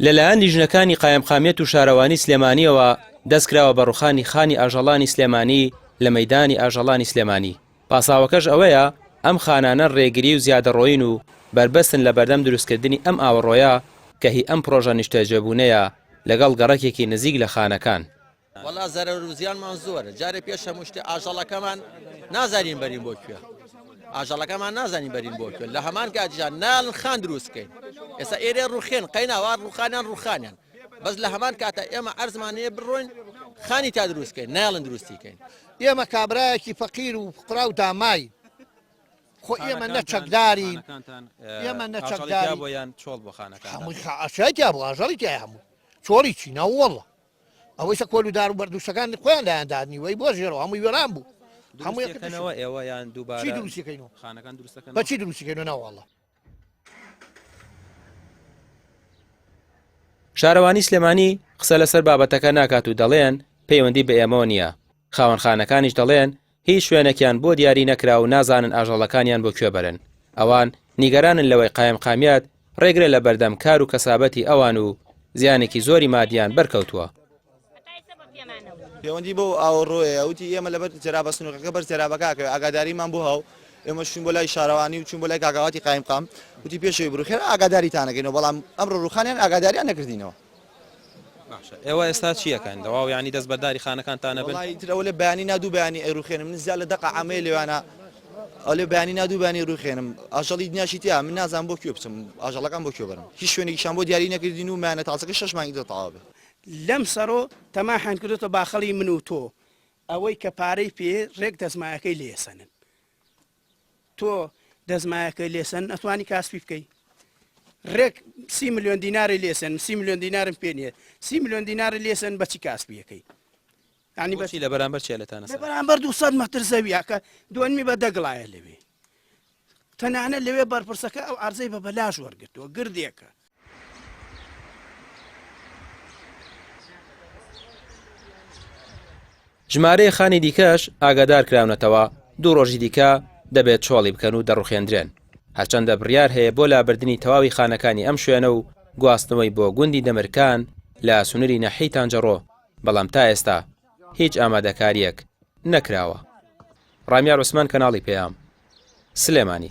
لەلایەن لیژنەکانی قایمقامیەت و شارەوانی سلێمانیەوە دەستکراوە بە ڕوخانی خانی ئاژەڵانی سلێمانی لە مەیدانی ئاژەڵانی سلێمانی. پاساوەکەش ئەوەیە ئەم خانانە ڕێگری و زیادەڕۆین و بربەستن لە بەردەم دروستکردنی ئەم ئاوەڕۆیە کە هی ئەم پرۆژە نیشتەجێبوونەیە لەگەڵ گەڕەکێکی نزیک لە خانەکان. وەڵا زەرەر و زیانمان زۆرە. جارێ پێش هەموو شتێ ئاژەڵەکەمان نازانین بەرین بۆ کوێ. ئاژەڵەکەمان نازانین بەرین بۆ کوێ. لە هەمان کاتیان ناڵن خان دروستکەین. ئێستا ئێرێ ڕوخێن قەیناوار ڕوخانیان ڕوخانیان. بەس لە هەمان کاتە ئێمە عەرزمانەیە بڕۆین خانی تا دروستکەین ناڵن دروستیکەین. ئێمە کابرایەکی فەقیر و فقرا و دامای خۆ ئێمە نەچەکدارین ئێمە نەچەکداری بۆیان چۆڵ بۆ خانەکان هەمووی ئاشایتیا بوو ئاژەڵی تای هەموو چۆڵی چی ناوەڵە ئەوەی سە کۆل و دار و بەردووشەکان خۆیان لایەندادنیوەی بۆ ژێرەوە هەمووی وێران بوو هەموویەکەنەوە ئێوە یان دووبارە چی دروستیکەینەوە خانەکان دروستەکەن بەچی دروستیکەینەوە ناوەڵە. شارەوانی سلێمانی قسە لەسەر بابەتەکە ناکات و دەڵێن پەیوەندی بە ئێمەوە نییە. خاوەنخانەکانیش دەڵێن هیچ شوێنێکیان بۆ دیاری نەکرا و نازانن ئاژەڵەکانیان بۆ کوێ بەرن. ئەوان نیگەرانن لەوەی قایمقامیەت ڕێگرێ لە بەردەم کار و کەسابەتی ئەوان و زیانێکی زۆری مادیان بەرکەوتووە. پەیوەندی بۆ ئاوەڕۆیە وتی ئێمە لەبەر جێرابە سنوورەکە بەر جێرابەکەکەوێ ئاگاداریمان بۆ هەو ئێمە شوین بۆ لای شارەوانی و چون بۆ لای کاگاواتی قایمقام وتی پێشەوەی بڕوخێر ئاگاداریتانەکەینەوە بەڵام ئەمڕۆ ڕوخانیان ئاگاداریان نەکردینەوە. ئێوە ئێستا چیەکەن دەواو ینی دەست بەداری خانەکانتانە بن؟ ترەوە لە بەیانی نادوو بەیانی ئەیڕوخێنم من زیاد لە دەقە عامەیە لێوانە ئەلێ بەیانی نادوو بەیانی ڕوخێنم ئاژەڵی دنیاشی تیا من نازانم بۆ کوێ بچم ئاژەڵەکان بۆ کوێ بەرم هیچ شوێنێکیشان بۆ دیاری نەکردین و مایانە تاڵچەکە 6 مانگی دەتەواو بێ. لەم سەرۆ تەماحان کردوتە باخەڵی من و تۆ ئەوەی کە پارەی پێ ڕێک دەزمایەکەی لێسەنن تۆ دەزمایەکەی لێسەن ئەتوانی کاسبی بکەی ڕێک 30 ملیۆن دیناری لێسن 30 ملیۆن دینارم پێ نییە 30 ملیۆن دیناری لێسن بەچی کاسبیەکەی ینی بەچی لە بەرامبەر چێلتانە بەرامبەر 200 مەتر زەویاکە دوێنمی بە دەگڵایە لەوێ تەنانە لەوێ بەرپرسەکە ئەو ئارزەی بە بەلاژ وەرگرتووە گردێکە. ژمارەیە خانی دیکەش ئاگادار کراونەتەوە 2 ڕۆژی دیکە دەبێت چۆڵی بکەن و دەڕوخێندرێن. هەرچەندە بڕیار هەیە بۆ لابردنی تەواوی خانەکانی ئەم شوێنە و گواستنەوەی بۆ گوندی دەمرکان لە سونووری نەحی تانجەڕۆ بەڵام تا ئێستا هیچ ئامادەکاریەک نەکراوە. ڕامیار عوسمان کەناڵی پێیام سلێمانی.